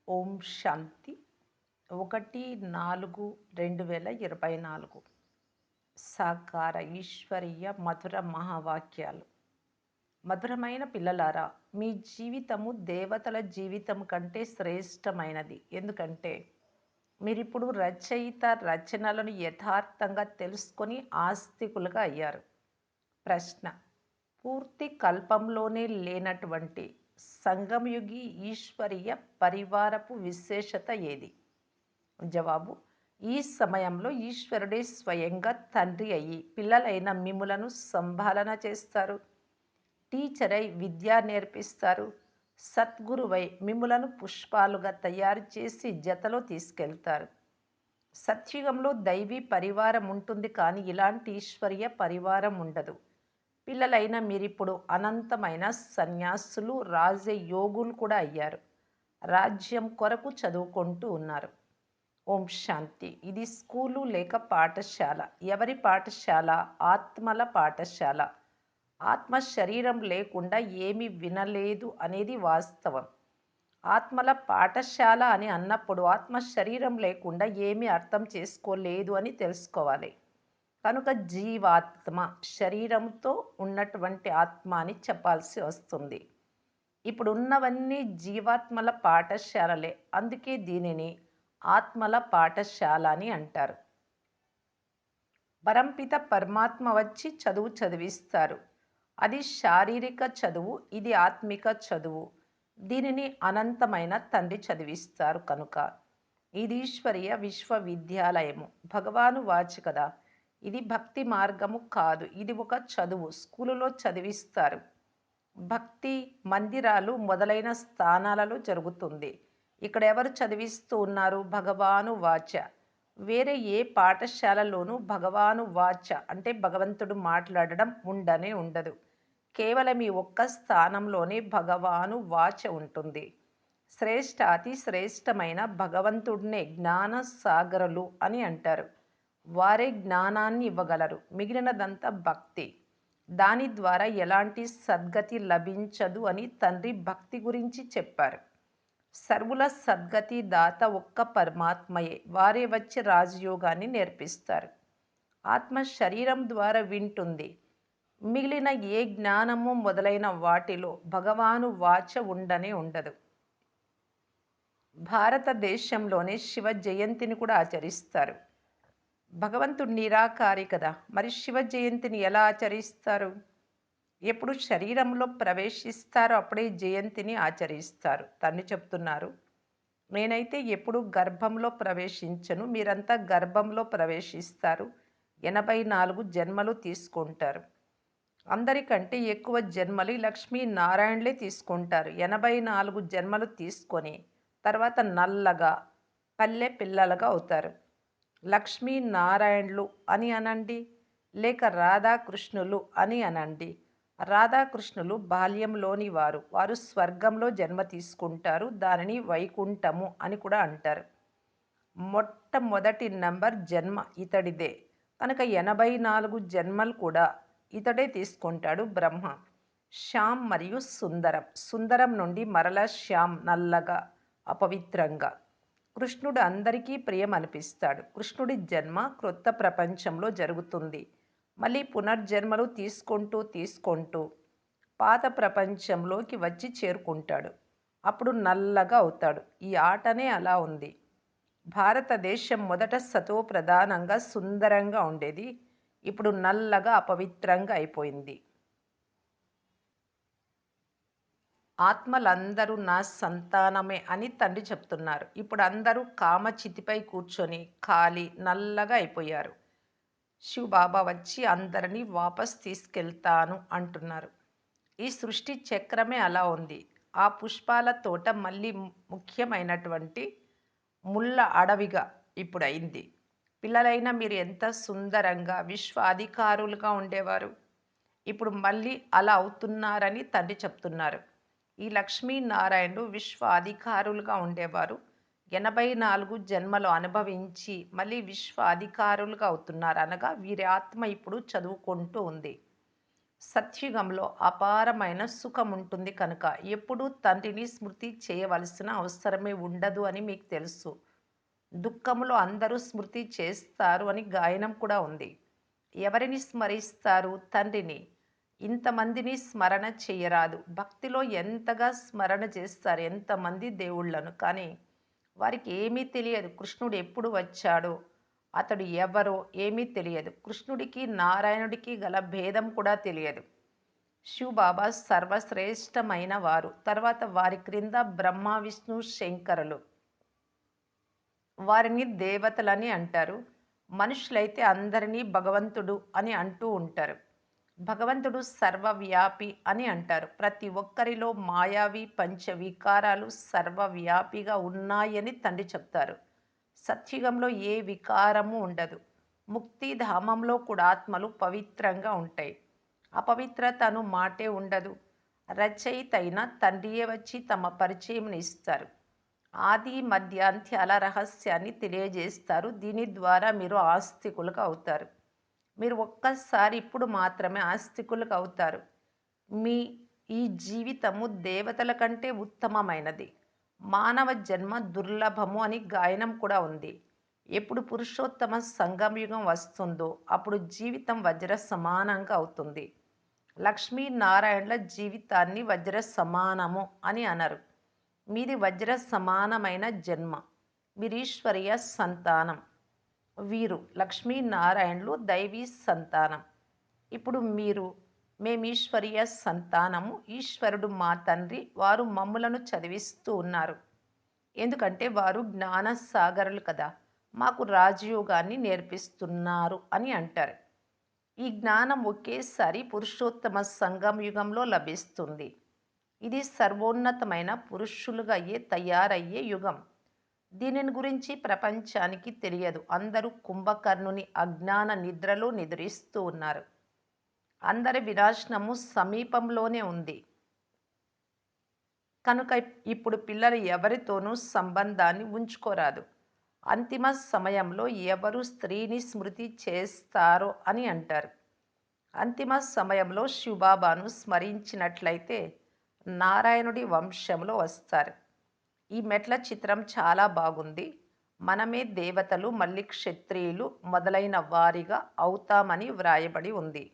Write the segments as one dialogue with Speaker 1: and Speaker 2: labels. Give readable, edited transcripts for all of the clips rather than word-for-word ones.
Speaker 1: ఓం శాంతి 1-4-2024 సాకార ఈశ్వరీయ మధుర మహావాక్యాలు. మధురమైన పిల్లలారా, మీ జీవితము దేవతల జీవితం కంటే శ్రేష్టమైనది. ఎందుకంటే మీరిప్పుడు రచయిత రచనలను యథార్థంగా తెలుసుకొని ఆస్తికులుగా అయ్యారు. ప్రశ్న: పూర్తి కల్పంలోనే లేనటువంటి సంగమయుగి ఈశ్వరీయ పరివారపు విశేషత ఏది? జవాబు: ఈ సమయంలో ఈశ్వరుడే స్వయంగా తండ్రి అయి పిల్లలైన మిమ్ములను సంభాలన చేస్తారు. టీచరై విద్య నేర్పిస్తారు. సద్గురువై మిమ్ములను పుష్పాలుగా తయారు చేసి జతలో తీసుకెళ్తారు. సత్యుగంలో దైవీ పరివారం ఉంటుంది, కానీ ఇలాంటి ఈశ్వరీయ పరివారం ఉండదు. పిల్లలైన మీరిప్పుడు అనంతమైన సన్యాసులు, రాజయోగులు కూడా అయ్యారు. రాజ్యం కొరకు చదువుకుంటూ ఉన్నారు. ఓం శాంతి. ఇది స్కూలు లేక పాఠశాల. ఎవరి పాఠశాల? ఆత్మల పాఠశాల. ఆత్మ శరీరం లేకుండా ఏమీ వినలేదు అనేది వాస్తవం. ఆత్మల పాఠశాల అని అన్నప్పుడు ఆత్మ శరీరం లేకుండా ఏమీ అర్థం చేసుకోలేదు అని తెలుసుకోవాలి. కనుక జీవాత్మ శరీరంతో ఉన్నటువంటి ఆత్మ అని చెప్పాల్సి వస్తుంది. ఇప్పుడు ఉన్నవన్నీ జీవాత్మల పాఠశాలలే. అందుకే దీనిని ఆత్మల పాఠశాల అని అంటారు. పరంపిత పరమాత్మ వచ్చి చదువు చదివిస్తారు. అది శారీరక చదువు, ఇది ఆత్మిక చదువు. దీనిని అనంతమైన తండ్రి చదివిస్తారు. కనుక ఇది ఈశ్వరీయ విశ్వవిద్యాలయము. భగవాను వాచ్ కదా, ఇది భక్తి మార్గము కాదు, ఇది ఒక చదువు. స్కూలులో చదివిస్తారు. భక్తి మందిరాలు మొదలైన స్థానాలలో జరుగుతుంది. ఇక్కడ ఎవరు చదివిస్తూ ఉన్నారు? భగవాను వాచ. వేరే ఏ పాఠశాలలోనూ భగవాను వాచ అంటే భగవంతుడు మాట్లాడడం ఉండనే ఉండదు. కేవలం ఈ ఒక్క స్థానంలోనే భగవాను వాచ ఉంటుంది. అతి శ్రేష్టమైన భగవంతుడినే జ్ఞాన సాగరులు అని అంటారు. వారే జ్ఞానాన్ని ఇవ్వగలరు. మిగిలినదంతా భక్తి. దాని ద్వారా ఎలాంటి సద్గతి లభించదు అని తండ్రి భక్తి గురించి చెప్పారు. సర్వుల సద్గతి దాత ఒక్క పరమాత్మయే. వారే వచ్చి రాజయోగాన్ని నేర్పిస్తారు. ఆత్మ శరీరం ద్వారా వింటుంది. మిగిలిన ఏ జ్ఞానము మొదలైన వాటిలో భగవాను వాచ ఉండనే ఉండదు. భారతదేశంలోనే శివ జయంతిని కూడా ఆచరిస్తారు. భగవంతుడు నిరాకారి కదా, మరి శివ జయంతిని ఎలా ఆచరిస్తారు? ఎప్పుడు శరీరంలో ప్రవేశిస్తారో అప్పుడే జయంతిని ఆచరిస్తారు. తండ్రి చెప్తున్నారు, నేనైతే ఎప్పుడు గర్భంలో ప్రవేశించను, మీరంతా గర్భంలో ప్రవేశిస్తారు. 84 జన్మలు తీసుకుంటారు. అందరికంటే ఎక్కువ జన్మలు లక్ష్మీనారాయణలే తీసుకుంటారు. 84 జన్మలు తీసుకొని తర్వాత నల్లగా పల్లె పిల్లలుగా అవుతారు. లక్ష్మీనారాయణులు అని అనండి, లేక రాధాకృష్ణులు అని అనండి. రాధాకృష్ణులు బాల్యంలోని వారు. వారు స్వర్గంలో జన్మ తీసుకుంటారు. దానిని వైకుంఠము అని కూడా అంటారు. మొట్టమొదటి నంబర్ జన్మ ఇతడిదే. కనుక 84 జన్మలు కూడా ఇతడే తీసుకుంటాడు. బ్రహ్మ, శ్యామ్ మరియు సుందరం. సుందరం నుండి మరలా శ్యామ్, నల్లగా, అపవిత్రంగా. కృష్ణుడు అందరికీ ప్రియం అనిపిస్తాడు. కృష్ణుడి జన్మ క్రొత్త ప్రపంచంలో జరుగుతుంది. మళ్ళీ పునర్జన్మలు తీసుకుంటూ పాత ప్రపంచంలోకి వచ్చి చేరుకుంటాడు. అప్పుడు నల్లగా అవుతాడు. ఈ ఆటనే అలా ఉంది. భారతదేశం మొదట సతో ప్రధానంగా సుందరంగా ఉండేది. ఇప్పుడు నల్లగా అపవిత్రంగా అయిపోయింది. ఆత్మలందరూ నా సంతానమే అని తండ్రి చెప్తున్నారు. ఇప్పుడు అందరూ కామచితిపై కూర్చొని ఖాళీ నల్లగా అయిపోయారు. శివబాబా వచ్చి అందరినీ వాపస్ తీసుకెళ్తాను అంటున్నారు. ఈ సృష్టి చక్రమే అలా ఉంది. ఆ పుష్పాల తోట మళ్ళీ ముఖ్యమైనటువంటి ముళ్ళ అడవిగా ఇప్పుడు అయింది. పిల్లలైన మీరు ఎంత సుందరంగా విశ్వాధికారులుగా ఉండేవారు, ఇప్పుడు మళ్ళీ అలా అవుతున్నారని తండ్రి చెప్తున్నారు. ఈ లక్ష్మీనారాయణుడు విశ్వ అధికారులుగా ఉండేవారు. 84 జన్మలు అనుభవించి మళ్ళీ విశ్వ అధికారులుగా అవుతున్నారు. అనగా వీరి ఆత్మ ఇప్పుడు చదువుకుంటూ ఉంది. సత్యుగంలో అపారమైన సుఖం ఉంటుంది కనుక ఎప్పుడూ తండ్రిని స్మృతి చేయవలసిన అవసరమే ఉండదు అని మీకు తెలుసు. దుఃఖములో అందరూ స్మృతి చేస్తారు అని గాయనం కూడా ఉంది. ఎవరిని స్మరిస్తారు? తండ్రిని. ఇంతమందిని స్మరణ చేయరాదు. భక్తిలో ఎంతగా స్మరణ చేస్తారు ఎంతమంది దేవుళ్ళను. కానీ వారికి ఏమీ తెలియదు. కృష్ణుడు ఎప్పుడు వచ్చాడో, అతడు ఎవరో ఏమీ తెలియదు. కృష్ణుడికి, నారాయణుడికి గల భేదం కూడా తెలియదు. శివబాబా సర్వశ్రేష్టమైన వారు. తర్వాత వారి క్రింద బ్రహ్మ, విష్ణు, శంకరులు. వారిని దేవతలని అంటారు. మనుషులైతే అందరినీ భగవంతుడు అని అంటూ ఉంటారు. భగవంతుడు సర్వవ్యాపి అని అంటారు. ప్రతి ఒక్కరిలో మాయావి పంచవికారాలు సర్వవ్యాపిగా ఉన్నాయని తండ్రి చెప్తారు. సత్యుగంలో ఏ వికారము ఉండదు. ముక్తిధామంలో కూడా ఆత్మలు పవిత్రంగా ఉంటాయి. అపవిత్రతను మాటే ఉండదు. రచయిత అయిన తండ్రియే వచ్చి తమ పరిచయం ఇస్తారు. ఆది మధ్య అంత్యాల రహస్యాన్ని తెలియజేస్తారు. దీని ద్వారా మీరు ఆస్తికులుగా అవుతారు. మీరు ఒక్కసారి ఇప్పుడు మాత్రమే ఆస్తికులుగా అవుతారు. మీ ఈ జీవితము దేవతల కంటే ఉత్తమమైనది. మానవ జన్మ దుర్లభము అని గాయనం కూడా ఉంది. ఎప్పుడు పురుషోత్తమ సంగమయుగం వస్తుందో అప్పుడు జీవితం వజ్ర సమానంగా అవుతుంది. లక్ష్మీనారాయణల జీవితాన్ని వజ్ర సమానము అని అనరు. మీది వజ్ర సమానమైన జన్మ. మీరీశ్వరీయ సంతానం. వీరు లక్ష్మీనారాయణులు దైవీ సంతానం. ఇప్పుడు మేమీశ్వరీయ సంతానము. ఈశ్వరుడు మా తండ్రి. వారు మమ్ములను చదివిస్తూ ఉన్నారు. ఎందుకంటే వారు జ్ఞాన సాగరులు కదా. మాకు రాజయోగాన్ని నేర్పిస్తున్నారు అని అంటారు. ఈ జ్ఞానం ఒకేసారి పురుషోత్తమ సంగమ యుగంలో లభిస్తుంది. ఇది సర్వోన్నతమైన పురుషులుగా తయారయ్యే యుగం. దీనిని గురించి ప్రపంచానికి తెలియదు. అందరూ కుంభకర్ణుని అజ్ఞాన నిద్రలో నిద్రిస్తూ ఉన్నారు. అందరి వినాశనము సమీపంలోనే ఉంది. కనుక ఇప్పుడు పిల్లలు ఎవరితోనూ సంబంధాన్ని ఉంచుకోరాదు. అంతిమ సమయంలో ఎవరు స్త్రీని స్మృతి చేస్తారో అని అంటారు. అంతిమ సమయంలో శివబాబాను స్మరించినట్లయితే నారాయణుడి వంశంలో వస్తారు. ఈ మెట్ల చిత్రం చాలా బాగుంది. మనమే దేవతలు మళ్ళీ క్షత్రియులు మొదలైన వారిగా అవుతామని వ్రాయబడి ఉంది.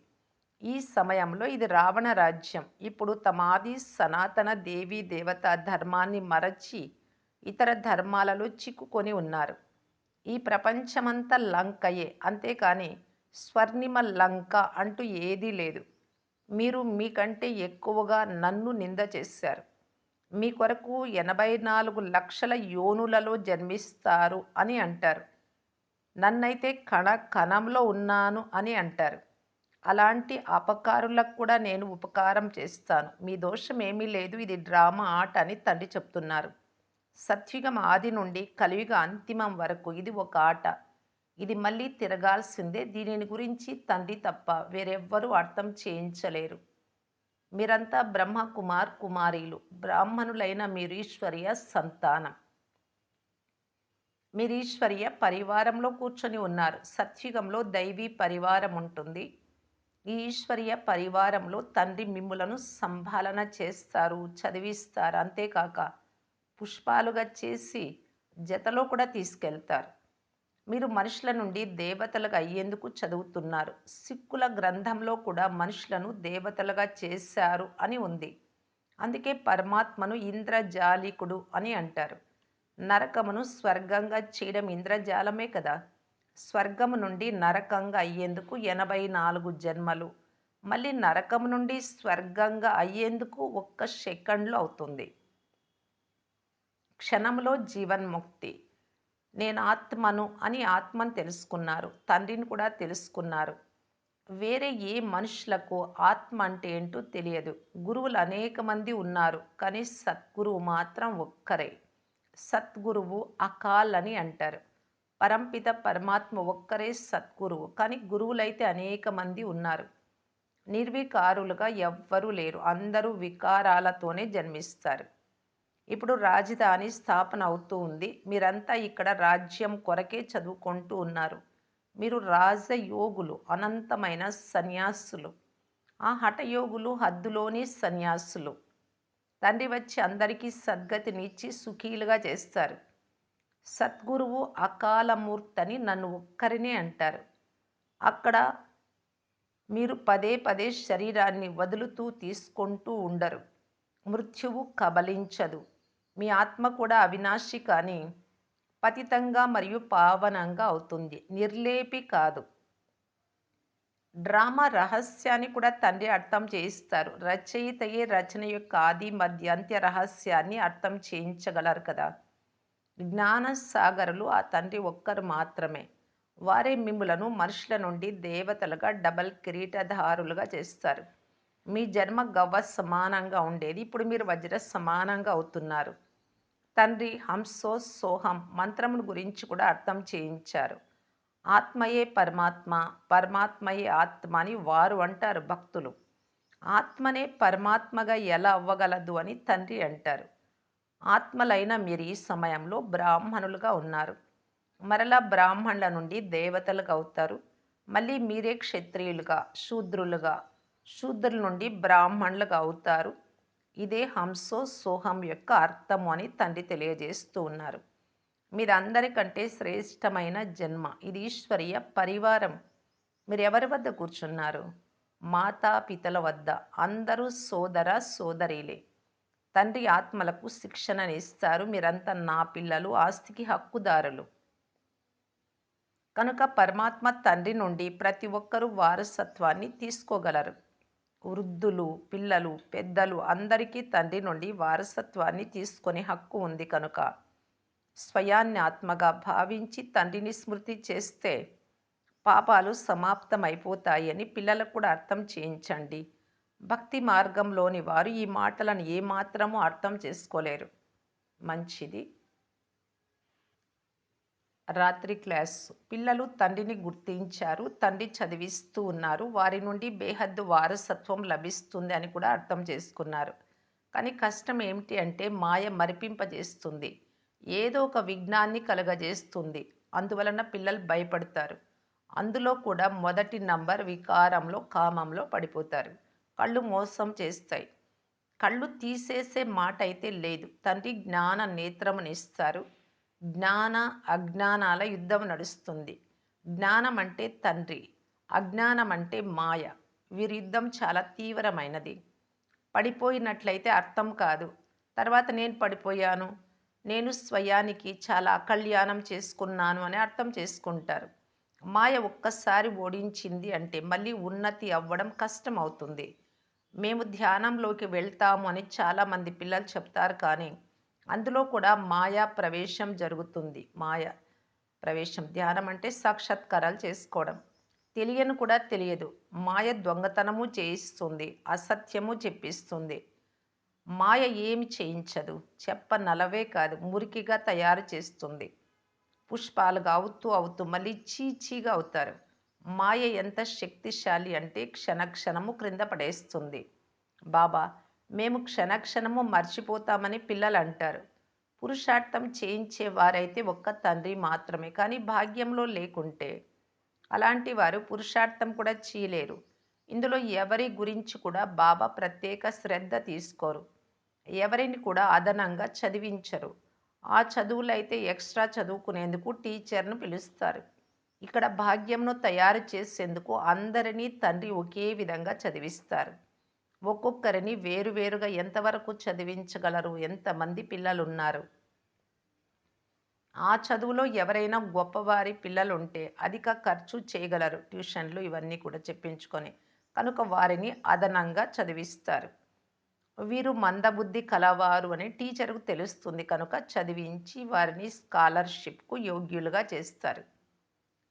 Speaker 1: ఈ సమయంలో ఇది రావణ రాజ్యం. ఇప్పుడు తమాది సనాతన దేవీ దేవత ధర్మాన్ని మరచి ఇతర ధర్మాలలో చిక్కుకొని ఉన్నారు. ఈ ప్రపంచమంతా లంకయే, అంతేకాని స్వర్ణిమ లంక అంటూ ఏదీ లేదు. మీరు మీకంటే ఎక్కువగా నన్ను నింద చేశారు. మీ కొరకు 84 లక్షల యోనులలో జన్మిస్తారు అని అంటారు. నన్నైతే కణ కణంలో ఉన్నాను అని అంటారు. అలాంటి అపకారులకు కూడా నేను ఉపకారం చేస్తాను. మీ దోషం ఏమీ లేదు. ఇది డ్రామా ఆట అని తండ్రి చెప్తున్నారు. సత్యుగం ఆది నుండి కలియుగ అంతిమం వరకు ఇది ఒక ఆట. ఇది మళ్ళీ తిరగాల్సిందే. దీనిని గురించి తండ్రి తప్ప వేరెవ్వరూ అర్థం చేయించలేరు. మీరంతా బ్రహ్మ కుమార్ కుమారీలు. బ్రాహ్మణులైన మీరు ఈశ్వరీయ సంతానం. మీరు ఈశ్వరీయ పరివారంలో కూర్చొని ఉన్నారు. సత్యుగంలో దైవీ పరివారం ఉంటుంది. ఈ ఈశ్వరీయ పరివారంలో తండ్రి మిమ్ములను సంభాలన చేస్తారు, చదివిస్తారు. అంతేకాక పుష్పాలుగా చేసి జతలో కూడా తీసుకెళ్తారు. మీరు మనుషుల నుండి దేవతలుగా అయ్యేందుకు చదువుతున్నారు. సిక్కుల గ్రంథంలో కూడా మనుషులను దేవతలుగా చేశారు అని ఉంది. అందుకే పరమాత్మను ఇంద్రజాలికుడు అని అంటారు. నరకమును స్వర్గంగా చేయడం ఇంద్రజాలమే కదా. స్వర్గము నుండి నరకంగా అయ్యేందుకు 84 జన్మలు, మళ్ళీ నరకము నుండి స్వర్గంగా అయ్యేందుకు ఒక్క సెకండ్లో అవుతుంది. క్షణంలో జీవన్ముక్తి. నేను ఆత్మను అని ఆత్మను తెలుసుకున్నారు. తండ్రిని కూడా తెలుసుకున్నారు. వేరే ఏ మనుషులకు ఆత్మ అంటే ఏంటో తెలియదు. గురువులు అనేక మంది ఉన్నారు. కానీ సద్గురువు మాత్రం ఒక్కరే. సద్గురువు అకాల్ అని అంటారు. పరంపిత పరమాత్మ ఒక్కరే సద్గురువు. కానీ గురువులైతే అనేక మంది ఉన్నారు. నిర్వికారులుగా ఎవ్వరూ లేరు. అందరూ వికారాలతోనే జన్మిస్తారు. ఇప్పుడు రాజధాని స్థాపన అవుతూ ఉంది. మీరంతా ఇక్కడ రాజ్యం కొరకే చదువుకుంటూ ఉన్నారు. మీరు రాజయోగులు, అనంతమైన సన్యాసులు. ఆ హఠయోగులు హద్దులోని సన్యాసులు. తండ్రి వచ్చి అందరికీ సద్గతినిచ్చి సుఖీలుగా చేస్తారు. సద్గురువు అకాలమూర్తని నన్ను ఒక్కరినే అంటారు. అక్కడ మీరు పదే పదే శరీరాన్ని వదులుతూ తీసుకుంటూ ఉండరు. మృత్యువు కబలించదు. మీ ఆత్మ కూడా అవినాశి కానీ పతితంగా మరియు పావనంగా అవుతుంది. నిర్లేపి కాదు. డ్రామా రహస్యాన్ని కూడా తండ్రి అర్థం చేయిస్తారు. రచయితయే రచన యొక్క ఆది మధ్య అంత్య రహస్యాన్ని అర్థం చేయించగలరు కదా. జ్ఞాన సాగరులు ఆ తండ్రి ఒక్కరు మాత్రమే. వారే మిమ్ములను మనుషుల నుండి దేవతలుగా డబల్ కిరీటధారులుగా చేస్తారు. మీ జన్మ గవ్వ సమానంగా ఉండేది ఇప్పుడు మీరు వజ్ర సమానంగా అవుతున్నారు. తండ్రి హంసో సోహం మంత్రమును గురించి కూడా అర్థం చేయించారు. ఆత్మయే పరమాత్మ, పరమాత్మయే ఆత్మ అని వారు అంటారు భక్తులు. ఆత్మనే పరమాత్మగా ఎలా అవ్వగలదు అని తండ్రి అంటారు. ఆత్మలైన మీరు ఈ సమయంలో బ్రాహ్మణులుగా ఉన్నారు. మరలా బ్రాహ్మణుల నుండి దేవతలుగా అవుతారు. మళ్ళీ మీరే క్షత్రియులుగా, శూద్రులుగా, శూద్రుల నుండి బ్రాహ్మణులుగా అవుతారు. ఇదే హంసో సోహం యొక్క అర్థము అని తండ్రి తెలియజేస్తూ ఉన్నారు. మీరందరికంటే శ్రేష్టమైన జన్మ. ఇది ఈశ్వరీయ పరివారం. మీరు ఎవరి వద్ద కూర్చున్నారు? మాతాపితల వద్ద. అందరూ సోదర సోదరీలే. తండ్రి ఆత్మలకు శిక్షణనిస్తారు. మీరంతా నా పిల్లలు, ఆస్తికి హక్కుదారులు. కనుక పరమాత్మ తండ్రి నుండి ప్రతి ఒక్కరూ వారసత్వాన్ని తీసుకోగలరు. వృద్ధులు, పిల్లలు, పెద్దలు అందరికీ తండ్రి నుండి వారసత్వాన్ని తీసుకునే హక్కు ఉంది కనుక స్వయాన్ని ఆత్మగా భావించి తండ్రిని స్మృతి చేస్తే పాపాలు సమాప్తమైపోతాయని పిల్లలకు కూడా అర్థం చేయించండి. భక్తి మార్గంలోని వారు ఈ మాటలను ఏమాత్రమూ అర్థం చేసుకోలేరు. మంచిది. రాత్రి క్లాస్. పిల్లలు తండ్రిని గుర్తించారు. తండ్రి చదివిస్తూ ఉన్నారు. వారి నుండి బేహద్దు వారసత్వం లభిస్తుంది అని కూడా అర్థం చేసుకున్నారు. కానీ కష్టం ఏమిటి అంటే మాయ మరిపింపజేస్తుంది. ఏదో ఒక విఘ్నాన్ని కలగజేస్తుంది. అందువలన పిల్లలు భయపడతారు. అందులో కూడా మొదటి నంబర్ వికారంలో, కామంలో పడిపోతారు. కళ్ళు మోసం చేస్తాయి. కళ్ళు తీసేసే మాట అయితే లేదు. తండ్రి జ్ఞాన నేత్రమునిస్తారు. జ్ఞాన అజ్ఞానాల యుద్ధం నడుస్తుంది. జ్ఞానం అంటే తండ్రి, అజ్ఞానం అంటే మాయ. వీరి యుద్ధం చాలా తీవ్రమైనది. పడిపోయినట్లయితే అర్థం కాదు. తర్వాత నేను పడిపోయాను, నేను స్వయానికి చాలా అకళ్యాణం చేసుకున్నాను అని అర్థం చేసుకుంటారు. మాయ ఒక్కసారి ఓడించింది అంటే మళ్ళీ ఉన్నతి అవ్వడం కష్టం అవుతుంది. మేము ధ్యానంలోకి వెళ్తాము అని చాలామంది పిల్లలు చెప్తారు కానీ అందులో కూడా మాయా ప్రవేశం జరుగుతుంది. మాయ ప్రవేశం ధ్యానం అంటే సాక్షాత్కారాలు చేసుకోవడం. తెలియను కూడా తెలియదు. మాయ దొంగతనము చేయిస్తుంది, అసత్యము చెప్పిస్తుంది. మాయ ఏమి చేయించదు. చెప్పనలవే కాదు మురికిగా తయారు చేస్తుంది. పుష్పాలుగా అవుతూ అవుతూ మళ్ళీ చీచీగా అవుతారు. మాయ ఎంత శక్తిశాలి అంటే క్షణక్షణము క్రింద పడేస్తుంది. బాబా మేము క్షణక్షణము మర్చిపోతామని పిల్లలు అంటారు. పురుషార్థం చేయించే వారైతే ఒక్క తండ్రి మాత్రమే. కానీ భాగ్యంలో లేకుంటే అలాంటి వారు పురుషార్థం కూడా చేయలేరు. ఇందులో ఎవరి గురించి కూడా బాబా ప్రత్యేక శ్రద్ధ తీసుకోరు. ఎవరిని కూడా అదనంగా చదివించరు. ఆ చదువులైతే ఎక్స్ట్రా చదువుకునేందుకు టీచర్ను పిలుస్తారు. ఇక్కడ భాగ్యంను తయారు చేసేందుకు అందరినీ తండ్రి ఒకే విధంగా చదివిస్తారు. ఒక్కొక్కరిని వేరువేరుగా ఎంతవరకు చదివించగలరు? ఎంతమంది పిల్లలున్నారు? ఆ చదువులో ఎవరైనా గొప్పవారి పిల్లలుంటే అధిక ఖర్చు చేయగలరు. ట్యూషన్లు ఇవన్నీ కూడా చెప్పించుకొని. కనుక వారిని అదనంగా చదివిస్తారు. వీరు మందబుద్ధి కలవారు అని టీచర్కు తెలుస్తుంది కనుక చదివించి వారిని స్కాలర్షిప్కు యోగ్యులుగా చేస్తారు.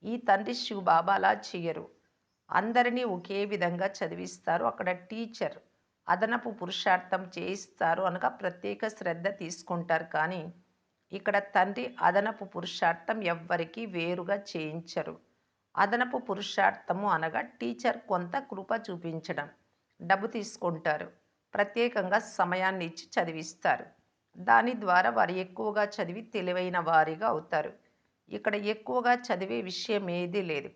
Speaker 1: ఈ తండ్రి శివబాబా అలా చెయ్యరు. అందరినీ ఒకే విధంగా చదివిస్తారు. అక్కడ టీచర్ అదనపు పురుషార్థం చేయిస్తారు అనగా ప్రత్యేక శ్రద్ధ తీసుకుంటారు. కానీ ఇక్కడ తండ్రి అదనపు పురుషార్థం ఎవ్వరికీ వేరుగా చేయించరు. అదనపు పురుషార్థము అనగా టీచర్ కొంత కృప చూపించడం. డబ్బు తీసుకుంటారు. ప్రత్యేకంగా సమయాన్ని ఇచ్చి చదివిస్తారు. దాని ద్వారా వారు ఎక్కువగా చదివి తెలివైన వారిగా అవుతారు. ఇక్కడ ఎక్కువగా చదివే విషయం ఏదీ లేదు.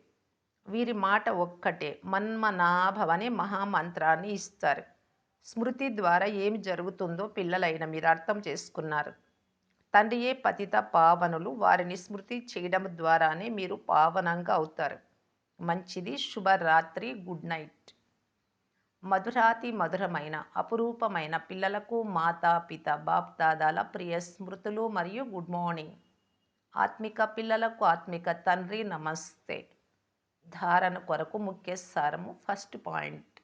Speaker 1: వీరి మాట ఒక్కటే మన్మనాభవ అనే మహామంత్రాన్ని ఇస్తారు. స్మృతి ద్వారా ఏమి జరుగుతుందో పిల్లలైన మీరు అర్థం చేసుకున్నారు. తండ్రియే పతిత పావనులు, వారిని స్మృతి చేయడం ద్వారానే మీరు పావనంగా అవుతారు. మంచిది. శుభరాత్రి. Good night. మధురాతి మధురమైన అపురూపమైన పిల్లలకు మాతాపిత బాప్దాదాల ప్రియ స్మృతులు మరియు గుడ్ మార్నింగ్. ఆత్మిక పిల్లలకు ఆత్మిక తండ్రి నమస్తే. ధారణ కొరకు ముఖ్య సారము. ఫస్ట్ పాయింట్,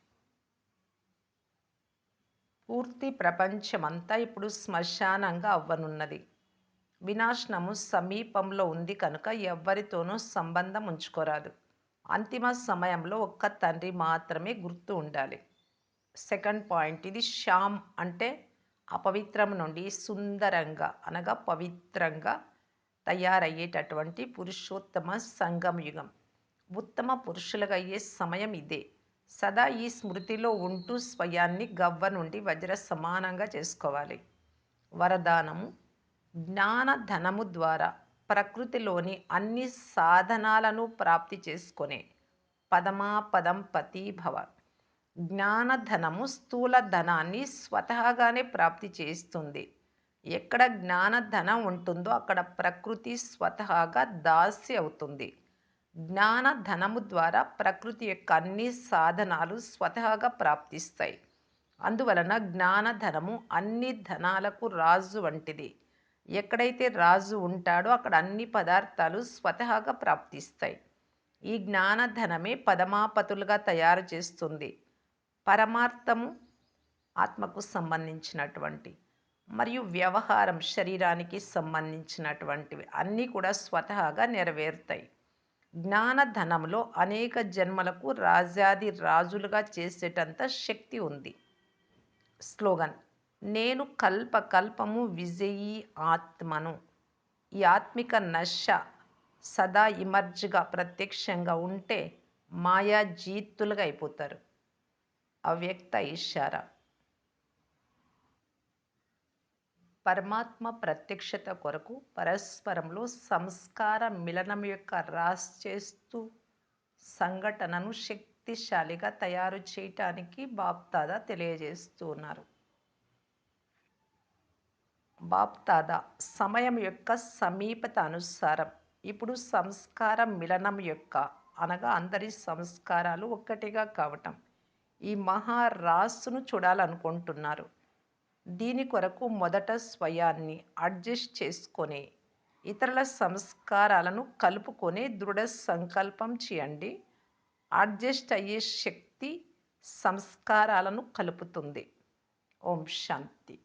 Speaker 1: పూర్తి ప్రపంచమంతా ఇప్పుడు శ్మశానంగా అవ్వనున్నది. వినాశనము సమీపంలో ఉంది కనుక ఎవ్వరితోనూ సంబంధం ఉంచుకోరాదు. అంతిమ సమయంలో ఒక్క తండ్రి మాత్రమే గుర్తు ఉండాలి. సెకండ్ పాయింట్, ఇది శ్యామ్ అంటే అపవిత్రం నుండి సుందరంగా అనగా పవిత్రంగా తయారయ్యేటటువంటి పురుషోత్తమ సంగమ యుగం. ఉత్తమ పురుషులుగా అయ్యే సమయం ఇదే. సదా ఈ స్మృతిలో ఉంటూ స్వయాన్ని గవ్వ నుండి వజ్ర సమానంగా చేసుకోవాలి. వరదానము, జ్ఞానధనము ద్వారా ప్రకృతిలోని అన్ని సాధనాలను ప్రాప్తి చేసుకునే పదమాపదం పతీభవ. జ్ఞానధనము స్థూల ధనాన్ని స్వతహాగానే ప్రాప్తి చేస్తుంది. ఎక్కడ జ్ఞానధనం ఉంటుందో అక్కడ ప్రకృతి స్వతహాగా దాసి అవుతుంది. జ్ఞానధనము ద్వారా ప్రకృతి యొక్క అన్ని సాధనాలు స్వతహాగా ప్రాప్తిస్తాయి. అందువలన జ్ఞానధనము అన్ని ధనాలకు రాజు వంటిది. ఎక్కడైతే రాజు ఉంటాడో అక్కడ అన్ని పదార్థాలు స్వతహాగా ప్రాప్తిస్తాయి. ఈ జ్ఞానధనమే పదమాపతులుగా తయారు చేస్తుంది. పరమార్థము ఆత్మకు సంబంధించినటువంటి మరియు వ్యవహారం శరీరానికి సంబంధించినటువంటివి అన్నీ కూడా స్వతహాగా నెరవేరుతాయి. జ్ఞానధనంలో అనేక జన్మలకు రాజాది రాజులుగా చేసేటంత శక్తి ఉంది. స్లోగన్, నేను కల్పకల్పము విజయీ ఆత్మను. ఈ ఆత్మిక నశ సదా ఇమర్జ్గా ప్రత్యక్షంగా ఉంటే మాయా జీతులుగా అయిపోతారు. అవ్యక్త ఇషారా. పరమాత్మ ప్రత్యక్షత కొరకు పరస్పరంలో సంస్కార మిలనం యొక్క రాస్ చేస్తూ సంఘటనను శక్తిశాలిగా తయారు చేయటానికి బాప్దాదా తెలియజేస్తూ ఉన్నారు. బాప్దాదా సమయం యొక్క సమీపత అనుసారం ఇప్పుడు సంస్కార మిలనం యొక్క అనగా అందరి సంస్కారాలు ఒక్కటిగా కావటం ఈ మహారాసును చూడాలనుకుంటున్నారు. దీని కొరకు మొదట స్వయాన్ని అడ్జస్ట్ చేసుకొని ఇతరుల సంస్కారాలను కలుపుకొని దృఢ సంకల్పం చేయండి. అడ్జస్ట్ అయ్యే శక్తి సంస్కారాలను కలుపుతుంది. ఓం శాంతి.